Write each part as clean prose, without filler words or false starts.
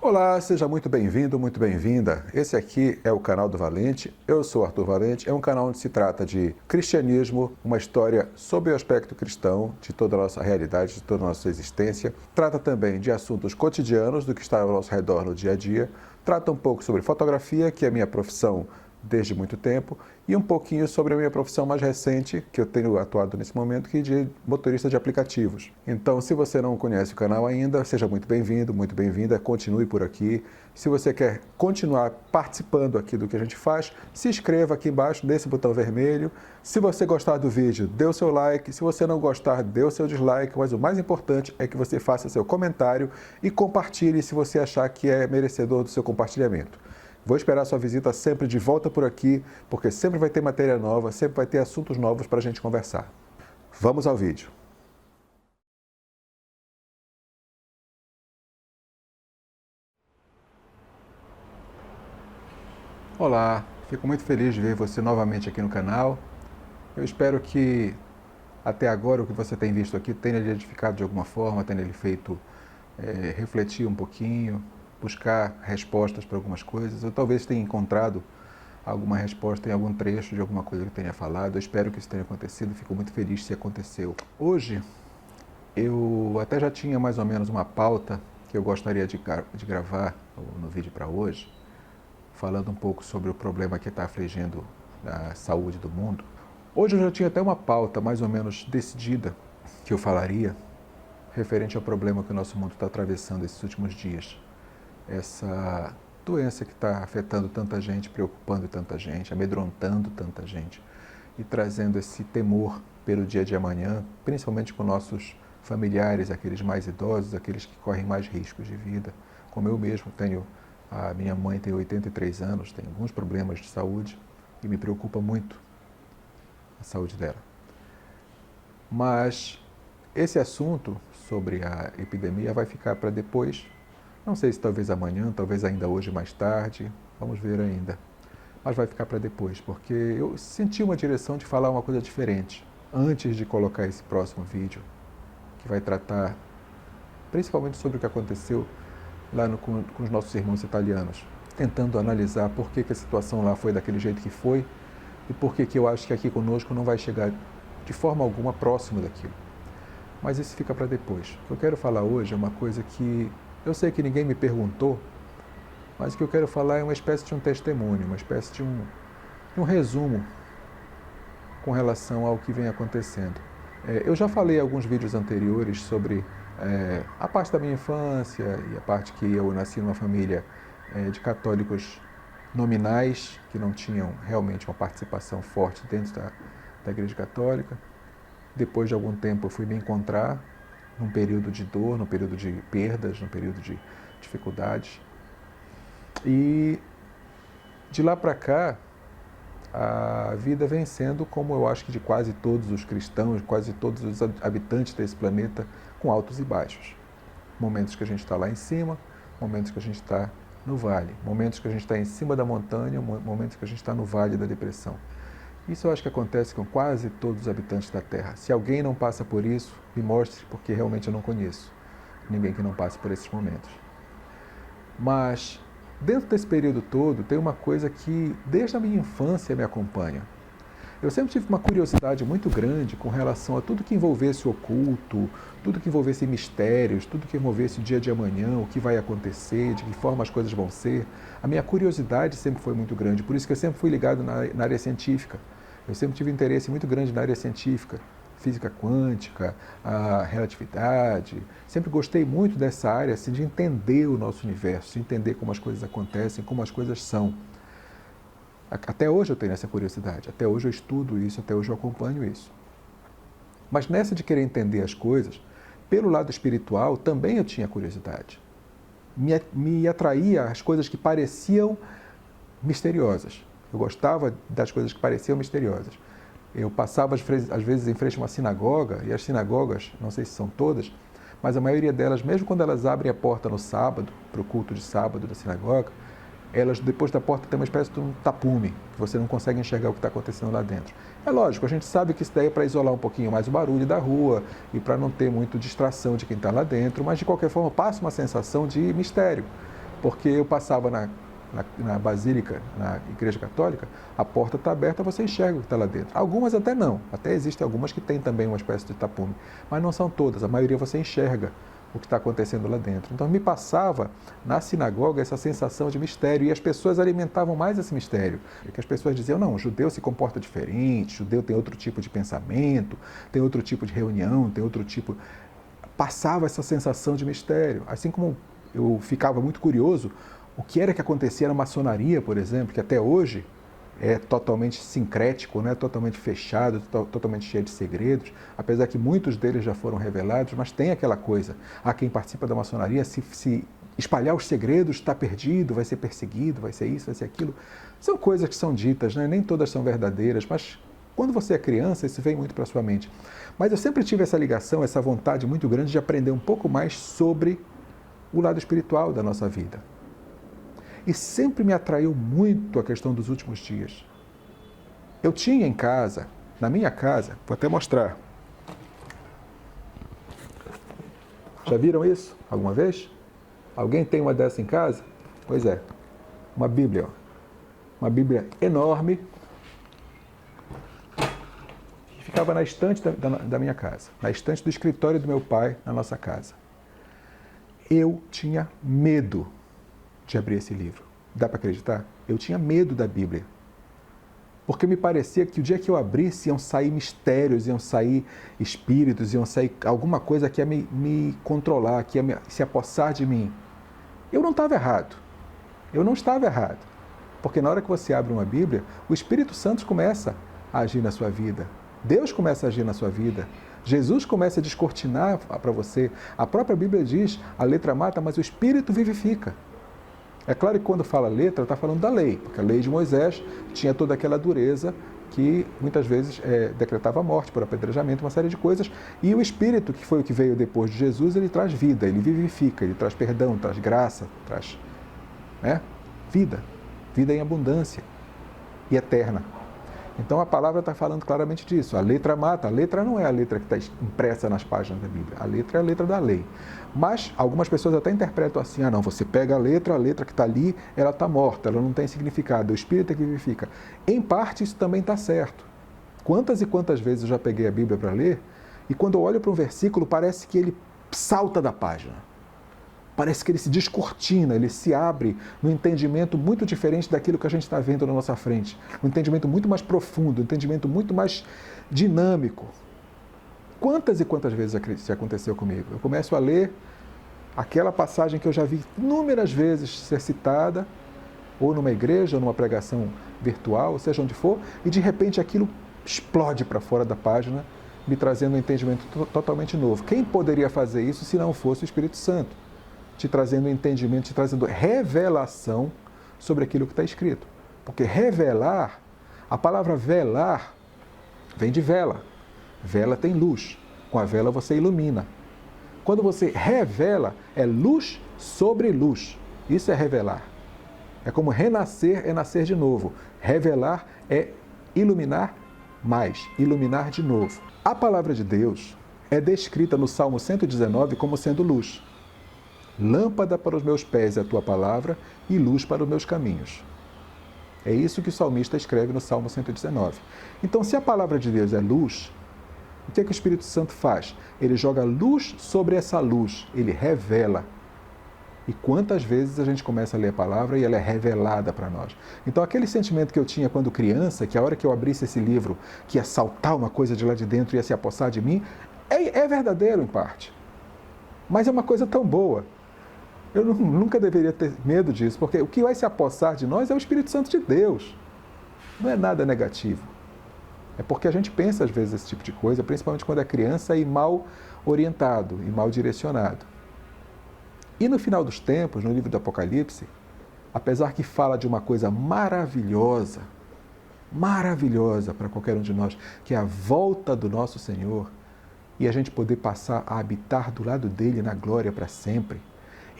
Olá, seja muito bem-vindo, muito bem-vinda. Esse aqui é o canal do Valente, eu sou Arthur Valente, é um canal onde se trata de cristianismo, uma história sobre o aspecto cristão, de toda a nossa realidade, de toda a nossa existência. Trata também de assuntos cotidianos, do que está ao nosso redor no dia a dia. Trata um pouco sobre fotografia, que é a minha profissão desde muito tempo, e um pouquinho sobre a minha profissão mais recente, que eu tenho atuado nesse momento, que é de motorista de aplicativos. Então, se você não conhece o canal ainda, seja muito bem-vindo, muito bem-vinda, continue por aqui. Se você quer continuar participando aqui do que a gente faz, se inscreva aqui embaixo, nesse botão vermelho. Se você gostar do vídeo, dê o seu like. Se você não gostar, dê o seu dislike. Mas o mais importante é que você faça seu comentário e compartilhe se você achar que é merecedor do seu compartilhamento. Vou esperar sua visita sempre de volta por aqui, porque sempre vai ter matéria nova, sempre vai ter assuntos novos para a gente conversar. Vamos ao vídeo. Olá, fico muito feliz de ver você novamente aqui no canal. Eu espero que até agora o que você tem visto aqui tenha lhe edificado de alguma forma, tenha lhe feito refletir um pouquinho, buscar respostas para algumas coisas. Eu talvez tenha encontrado alguma resposta em algum trecho de alguma coisa que eu tenha falado. Eu espero que isso tenha acontecido, fico muito feliz se aconteceu. Hoje, eu até já tinha mais ou menos uma pauta que eu gostaria de gravar no vídeo para hoje, falando um pouco sobre o problema que está afligindo a saúde do mundo. Hoje eu já tinha até uma pauta mais ou menos decidida que eu falaria referente ao problema que o nosso mundo está atravessando esses últimos dias. Essa doença que está afetando tanta gente, preocupando tanta gente, amedrontando tanta gente e trazendo esse temor pelo dia de amanhã, principalmente com nossos familiares, aqueles mais idosos, aqueles que correm mais riscos de vida, como eu mesmo tenho. A minha mãe tem 83 anos, tem alguns problemas de saúde e me preocupa muito a saúde dela. Mas esse assunto sobre a epidemia vai ficar para depois. Não sei se talvez amanhã, talvez ainda hoje mais tarde, vamos ver ainda. Mas vai ficar para depois, porque eu senti uma direção de falar uma coisa diferente antes de colocar esse próximo vídeo, que vai tratar principalmente sobre o que aconteceu lá com os nossos irmãos italianos, tentando analisar por que a situação lá foi daquele jeito que foi e por que eu acho que aqui conosco não vai chegar de forma alguma próximo daquilo. Mas isso fica para depois. O que eu quero falar hoje é uma coisa que eu sei que ninguém me perguntou, mas o que eu quero falar é uma espécie de um testemunho, uma espécie de um resumo com relação ao que vem acontecendo. Eu já falei em alguns vídeos anteriores sobre a parte da minha infância e a parte que eu nasci numa família de católicos nominais, que não tinham realmente uma participação forte dentro da Igreja Católica. Depois de algum tempo eu fui me encontrar num período de dor, num período de perdas, num período de dificuldades. E de lá para cá, a vida vem sendo como eu acho que de quase todos os cristãos, quase todos os habitantes desse planeta, com altos e baixos. Momentos que a gente está lá em cima, momentos que a gente está no vale, momentos que a gente está em cima da montanha, momentos que a gente está no vale da depressão. Isso eu acho que acontece com quase todos os habitantes da Terra. Se alguém não passa por isso, me mostre, porque realmente eu não conheço ninguém que não passe por esses momentos. Mas, dentro desse período todo, tem uma coisa que, desde a minha infância, me acompanha. Eu sempre tive uma curiosidade muito grande com relação a tudo que envolvesse o oculto, tudo que envolvesse mistérios, tudo que envolvesse o dia de amanhã, o que vai acontecer, de que forma as coisas vão ser. A minha curiosidade sempre foi muito grande, por isso que eu sempre fui ligado na área científica. Eu sempre tive interesse muito grande na área científica, física quântica, a relatividade. Sempre gostei muito dessa área, assim, de entender o nosso universo, de entender como as coisas acontecem, como as coisas são. Até hoje eu tenho essa curiosidade, até hoje eu estudo isso, até hoje eu acompanho isso. Mas nessa de querer entender as coisas, pelo lado espiritual, também eu tinha curiosidade. Me atraía as coisas que pareciam misteriosas. Eu gostava das coisas que pareciam misteriosas. Eu passava, às vezes, em frente a uma sinagoga, e as sinagogas, não sei se são todas, mas a maioria delas, mesmo quando elas abrem a porta no sábado, para o culto de sábado da sinagoga, elas, depois da porta, tem uma espécie de um tapume, que você não consegue enxergar o que está acontecendo lá dentro. É lógico, a gente sabe que isso daí é para isolar um pouquinho mais o barulho da rua e para não ter muito distração de quem está lá dentro, mas de qualquer forma passa uma sensação de mistério. porque eu passava na Basílica, na Igreja Católica, a porta está aberta, você enxerga o que está lá dentro. Algumas até não, até existem algumas que têm também uma espécie de tapume, mas não são todas, a maioria você enxerga o que está acontecendo lá dentro. Então me passava na sinagoga essa sensação de mistério, e as pessoas alimentavam mais esse mistério, porque as pessoas diziam, não, o judeu se comporta diferente, o judeu tem outro tipo de pensamento, tem outro tipo de reunião, tem outro tipo... Passava essa sensação de mistério, assim como eu ficava muito curioso o que era que acontecia na maçonaria, por exemplo, que até hoje é totalmente sincrético, né? Totalmente fechado, totalmente cheio de segredos, apesar que muitos deles já foram revelados, mas tem aquela coisa, quem participa da maçonaria, se espalhar os segredos, está perdido, vai ser perseguido, vai ser isso, vai ser aquilo. São coisas que são ditas, né? Nem todas são verdadeiras, mas quando você é criança, isso vem muito para a sua mente. Mas eu sempre tive essa ligação, essa vontade muito grande de aprender um pouco mais sobre o lado espiritual da nossa vida. E sempre me atraiu muito a questão dos últimos dias. Eu tinha em casa, na minha casa, vou até mostrar. Já viram isso alguma vez? Alguém tem uma dessa em casa? Pois é, uma Bíblia. Uma Bíblia enorme, que ficava na estante da minha casa, na estante do escritório do meu pai, na nossa casa. Eu tinha medo de abrir esse livro. Dá para acreditar? Eu tinha medo da Bíblia. Porque me parecia que o dia que eu abrisse iam sair mistérios, iam sair espíritos, iam sair alguma coisa que ia me controlar, que ia se apossar de mim. Eu não estava errado. Eu não estava errado. Porque na hora que você abre uma Bíblia, o Espírito Santo começa a agir na sua vida. Deus começa a agir na sua vida. Jesus começa a descortinar para você. A própria Bíblia diz, a letra mata, mas o Espírito vivifica. É claro que quando fala letra, está falando da lei, porque a lei de Moisés tinha toda aquela dureza que muitas vezes decretava a morte por apedrejamento, uma série de coisas. E o Espírito, que foi o que veio depois de Jesus, ele traz vida, ele vivifica, ele traz perdão, traz graça, traz vida, vida em abundância e eterna. Então a palavra está falando claramente disso. A letra mata. A letra não é a letra que está impressa nas páginas da Bíblia. A letra é a letra da lei. Mas algumas pessoas até interpretam assim, não, você pega a letra que está ali, ela está morta, ela não tem significado, o Espírito é que vivifica. Em parte isso também está certo. Quantas e quantas vezes eu já peguei a Bíblia para ler, e quando eu olho para um versículo, parece que ele salta da página. Parece que ele se descortina, ele se abre num entendimento muito diferente daquilo que a gente está vendo na nossa frente. Um entendimento muito mais profundo, um entendimento muito mais dinâmico. Quantas e quantas vezes isso aconteceu comigo? Eu começo a ler aquela passagem que eu já vi inúmeras vezes ser citada, ou numa igreja, ou numa pregação virtual, seja onde for, e de repente aquilo explode para fora da página, me trazendo um entendimento totalmente novo. Quem poderia fazer isso se não fosse o Espírito Santo? Te trazendo entendimento, te trazendo revelação sobre aquilo que está escrito. Porque revelar, a palavra velar, vem de vela. Vela tem luz. Com a vela você ilumina. Quando você revela, é luz sobre luz. Isso é revelar. É como renascer, é nascer de novo. Revelar é iluminar mais, iluminar de novo. A palavra de Deus é descrita no Salmo 119 como sendo luz. Lâmpada para os meus pés é a tua palavra e luz para os meus caminhos. É isso que o salmista escreve no Salmo 119. Então, se a palavra de Deus é luz, o que é que o Espírito Santo faz? Ele joga luz sobre essa luz, ele revela. E quantas vezes a gente começa a ler a palavra e ela é revelada para nós. Então, aquele sentimento que eu tinha quando criança, que a hora que eu abrisse esse livro, que ia saltar uma coisa de lá de dentro e ia se apossar de mim, é verdadeiro em parte. Mas é uma coisa tão boa. Eu nunca deveria ter medo disso, porque o que vai se apossar de nós é o Espírito Santo de Deus. Não é nada negativo. É porque a gente pensa às vezes esse tipo de coisa, principalmente quando é criança e mal orientado e mal direcionado. E no final dos tempos, no livro do Apocalipse, apesar que fala de uma coisa maravilhosa, maravilhosa para qualquer um de nós, que é a volta do nosso Senhor, e a gente poder passar a habitar do lado dele na glória para sempre.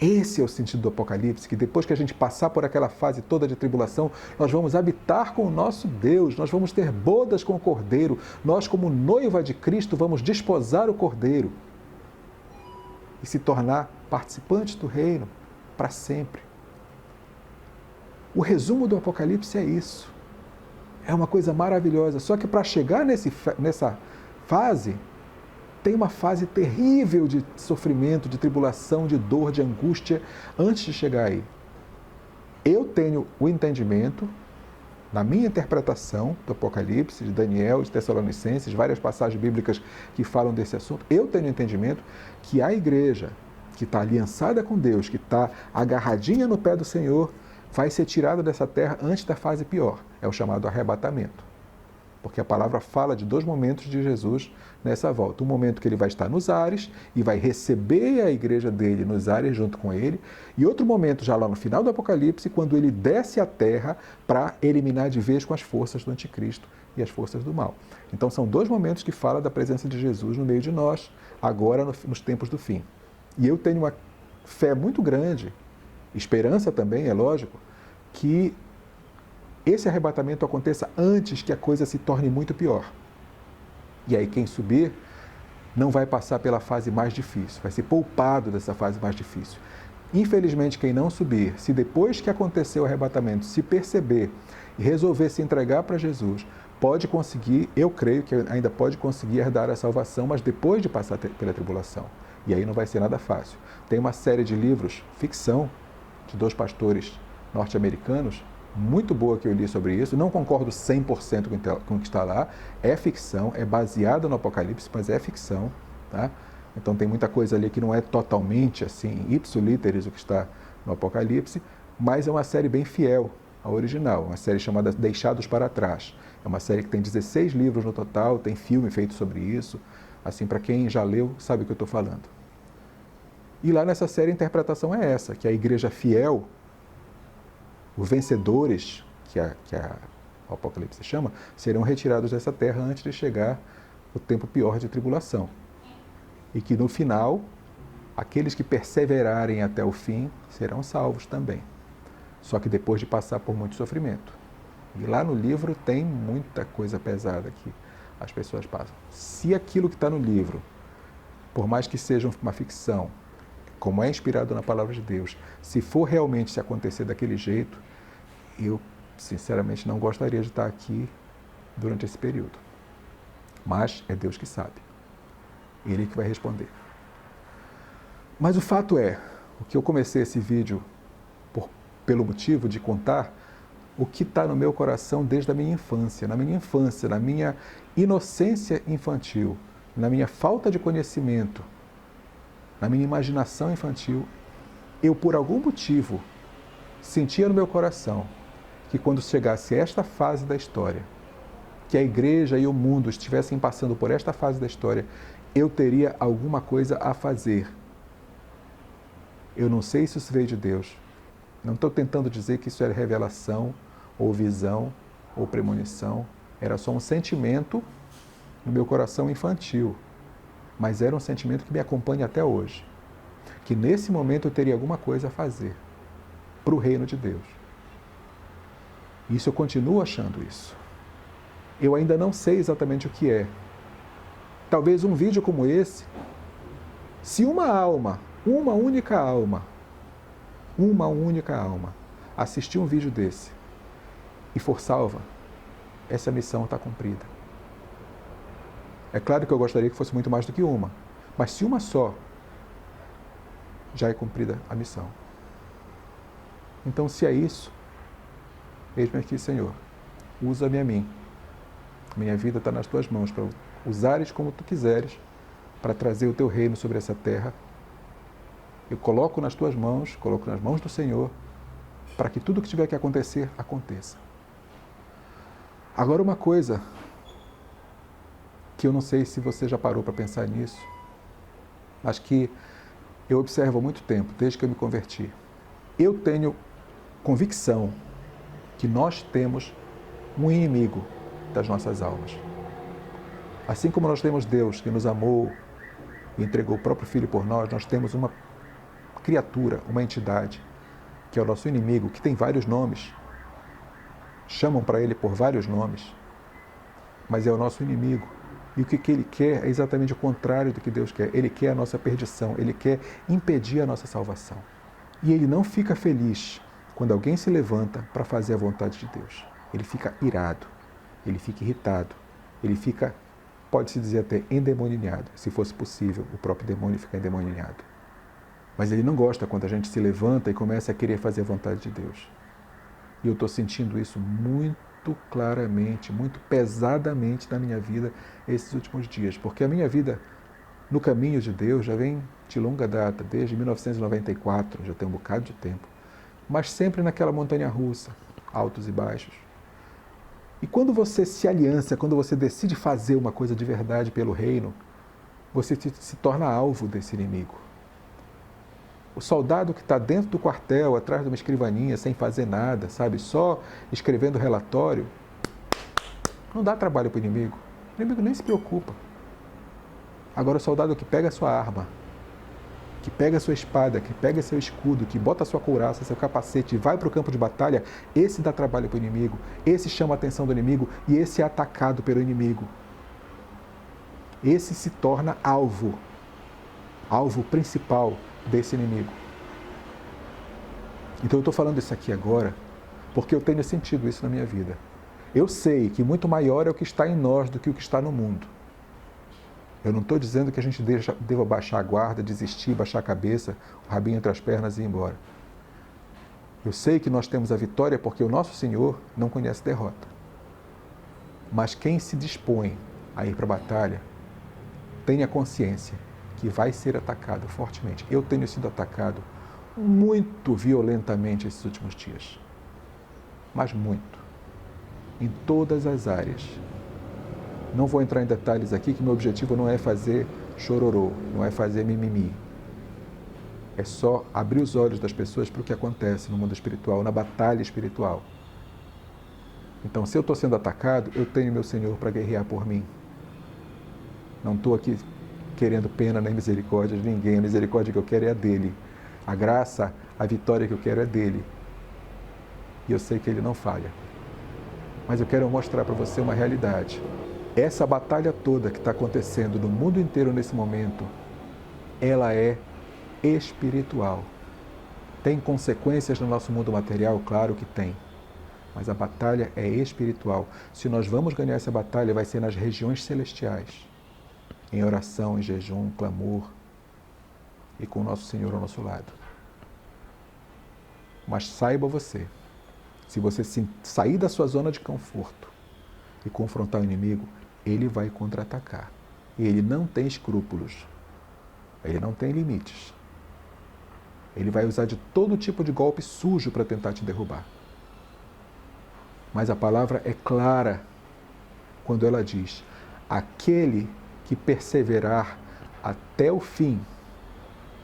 Esse é o sentido do Apocalipse, que depois que a gente passar por aquela fase toda de tribulação, nós vamos habitar com o nosso Deus, nós vamos ter bodas com o Cordeiro, nós como noiva de Cristo vamos desposar o Cordeiro e se tornar participantes do reino para sempre. O resumo do Apocalipse é isso. É uma coisa maravilhosa. Só que para chegar nessa fase, tem uma fase terrível de sofrimento, de tribulação, de dor, de angústia, antes de chegar aí. Eu tenho o entendimento, na minha interpretação do Apocalipse, de Daniel, de Tessalonicenses, várias passagens bíblicas que falam desse assunto, eu tenho o entendimento que a igreja que está aliançada com Deus, que está agarradinha no pé do Senhor, vai ser tirada dessa terra antes da fase pior. É o chamado arrebatamento. Porque a palavra fala de 2 momentos de Jesus nessa volta. Um momento que ele vai estar nos ares e vai receber a igreja dele nos ares junto com ele. E outro momento, já lá no final do Apocalipse, quando ele desce à terra para eliminar de vez com as forças do anticristo e as forças do mal. Então são 2 momentos que falam da presença de Jesus no meio de nós, agora nos tempos do fim. E eu tenho uma fé muito grande, esperança também, é lógico, que esse arrebatamento aconteça antes que a coisa se torne muito pior. E aí quem subir não vai passar pela fase mais difícil, vai ser poupado dessa fase mais difícil. Infelizmente, quem não subir, se depois que aconteceu o arrebatamento, se perceber e resolver se entregar para Jesus, pode conseguir, eu creio que ainda pode conseguir herdar a salvação, mas depois de passar pela tribulação. E aí não vai ser nada fácil. Tem uma série de livros, ficção, de 2 pastores norte-americanos, muito boa que eu li sobre isso. Não concordo 100% com o que está lá. É ficção, é baseada no Apocalipse, mas é ficção, tá? Então tem muita coisa ali que não é totalmente assim, ipso literis o que está no Apocalipse, mas é uma série bem fiel ao original, uma série chamada Deixados para Trás. É uma série que tem 16 livros no total, tem filme feito sobre isso. Assim, para quem já leu, sabe o que eu estou falando. E lá nessa série a interpretação é essa, que a igreja fiel, os vencedores, que o Apocalipse chama, serão retirados dessa terra antes de chegar o tempo pior de tribulação. E que no final, aqueles que perseverarem até o fim serão salvos também. Só que depois de passar por muito sofrimento. E lá no livro tem muita coisa pesada que as pessoas passam. Se aquilo que está no livro, por mais que seja uma ficção, como é inspirado na palavra de Deus, se for realmente se acontecer daquele jeito, eu sinceramente não gostaria de estar aqui durante esse período. Mas é Deus que sabe. Ele que vai responder. Mas o fato é, o que eu comecei esse vídeo pelo motivo de contar o que está no meu coração desde a minha infância, na minha inocência infantil, na minha falta de conhecimento, na minha imaginação infantil, eu por algum motivo sentia no meu coração que quando chegasse esta fase da história, que a igreja e o mundo estivessem passando por esta fase da história, eu teria alguma coisa a fazer. Eu não sei se isso veio de Deus. Não estou tentando dizer que isso era revelação, ou visão, ou premonição. Era só um sentimento no meu coração infantil. Mas era um sentimento que me acompanha até hoje. Que nesse momento eu teria alguma coisa a fazer para o reino de Deus. Isso eu continuo achando isso. Eu ainda não sei exatamente o que é. Talvez um vídeo como esse, se uma única alma, assistir um vídeo desse e for salva, essa missão está cumprida. É claro que eu gostaria que fosse muito mais do que uma, mas se uma só, já é cumprida a missão. Então, se é isso, eis-me aqui, Senhor, usa-me a mim. Minha vida está nas tuas mãos, para usares como tu quiseres, para trazer o teu reino sobre essa terra. Eu coloco nas tuas mãos, coloco nas mãos do Senhor, para que tudo o que tiver que acontecer, aconteça. Agora uma coisa, que eu não sei se você já parou para pensar nisso, mas que eu observo há muito tempo, desde que eu me converti. Eu tenho convicção que nós temos um inimigo das nossas almas. Assim como nós temos Deus que nos amou e entregou o próprio Filho por nós, nós temos uma criatura, uma entidade, que é o nosso inimigo, que tem vários nomes. Chamam para ele por vários nomes, mas é o nosso inimigo. E o que ele quer é exatamente o contrário do que Deus quer. Ele quer a nossa perdição, ele quer impedir a nossa salvação. E ele não fica feliz quando alguém se levanta para fazer a vontade de Deus. Ele fica irado, ele fica irritado, ele fica, pode-se dizer até, endemoniado. Se fosse possível, o próprio demônio fica endemoniado. Mas ele não gosta quando a gente se levanta e começa a querer fazer a vontade de Deus. E eu estou sentindo isso muito claramente, muito pesadamente na minha vida esses últimos dias. Porque a minha vida no caminho de Deus já vem de longa data, desde 1994, já tem um bocado de tempo. Mas sempre naquela montanha russa, altos e baixos. E quando você se aliança, quando você decide fazer uma coisa de verdade pelo reino, você se torna alvo desse inimigo. O soldado que está dentro do quartel, atrás de uma escrivaninha, sem fazer nada, sabe, só escrevendo relatório, não dá trabalho para o inimigo. O inimigo nem se preocupa. Agora o soldado que pega a sua arma, que pega a sua espada, que pega seu escudo, que bota a sua couraça, seu capacete e vai para o campo de batalha, esse dá trabalho para o inimigo, esse chama a atenção do inimigo e esse é atacado pelo inimigo. Esse se torna alvo principal desse inimigo. Então eu estou falando isso aqui agora porque eu tenho sentido isso na minha vida. Eu sei que muito maior é o que está em nós do que o que está no mundo. Eu não estou dizendo que a gente deva baixar a guarda, desistir, baixar a cabeça, o rabinho entre as pernas e ir embora. Eu sei que nós temos a vitória porque o nosso Senhor não conhece derrota. Mas quem se dispõe a ir para a batalha, tenha consciência que vai ser atacado fortemente. Eu tenho sido atacado muito violentamente esses últimos dias. Mas muito. Em todas as áreas. Não vou entrar em detalhes aqui, que meu objetivo não é fazer chororô, não é fazer mimimi. É só abrir os olhos das pessoas para o que acontece no mundo espiritual, na batalha espiritual. Então, se eu estou sendo atacado, eu tenho meu Senhor para guerrear por mim. Não estou aqui querendo pena nem misericórdia de ninguém. A misericórdia que eu quero é a dele. A graça, a vitória que eu quero é dele. E eu sei que ele não falha. Mas eu quero mostrar para você uma realidade. Essa batalha toda que está acontecendo no mundo inteiro nesse momento, ela é espiritual. Tem consequências no nosso mundo material? Claro que tem. Mas a batalha é espiritual. Se nós vamos ganhar essa batalha, vai ser nas regiões celestiais. Em oração, em jejum, clamor e com o nosso Senhor ao nosso lado. Mas saiba você, se você sair da sua zona de conforto e confrontar o inimigo, ele vai contra-atacar. E ele não tem escrúpulos. Ele não tem limites. Ele vai usar de todo tipo de golpe sujo para tentar te derrubar. Mas a palavra é clara quando ela diz: aquele que perseverar até o fim,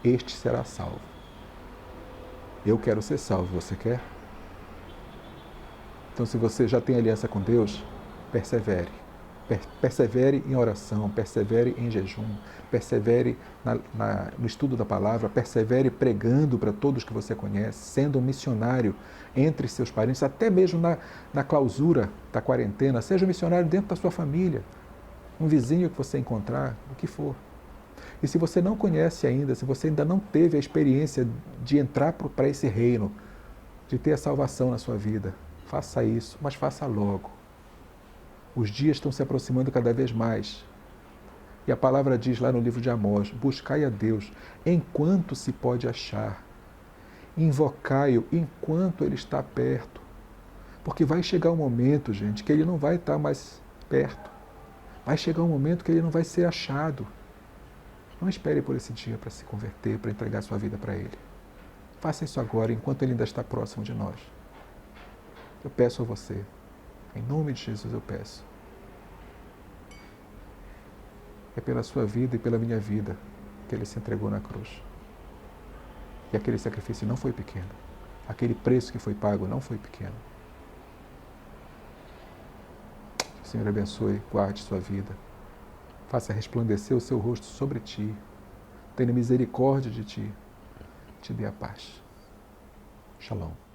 este será salvo. Eu quero ser salvo, você quer? Então, se você já tem aliança com Deus, persevere. Persevere em oração, persevere em jejum, persevere no estudo da palavra, persevere pregando para todos que você conhece, sendo um missionário entre seus parentes, até mesmo na clausura da quarentena, seja um missionário dentro da sua família, um vizinho que você encontrar, o que for. E se você não conhece ainda, se você ainda não teve a experiência de entrar para esse reino, de ter a salvação na sua vida, faça isso, mas faça logo. Os dias estão se aproximando cada vez mais. E a palavra diz lá no livro de Amós: buscai a Deus enquanto se pode achar. Invocai-o enquanto ele está perto. Porque vai chegar um momento, gente, que ele não vai estar mais perto. Vai chegar um momento que ele não vai ser achado. Não espere por esse dia para se converter, para entregar sua vida para ele. Faça isso agora, enquanto ele ainda está próximo de nós. Eu peço a você, em nome de Jesus eu peço. É pela sua vida e pela minha vida que ele se entregou na cruz. E aquele sacrifício não foi pequeno. Aquele preço que foi pago não foi pequeno. Que o Senhor abençoe, guarde sua vida. Faça resplandecer o seu rosto sobre ti. Tenha misericórdia de ti. Te dê a paz. Shalom.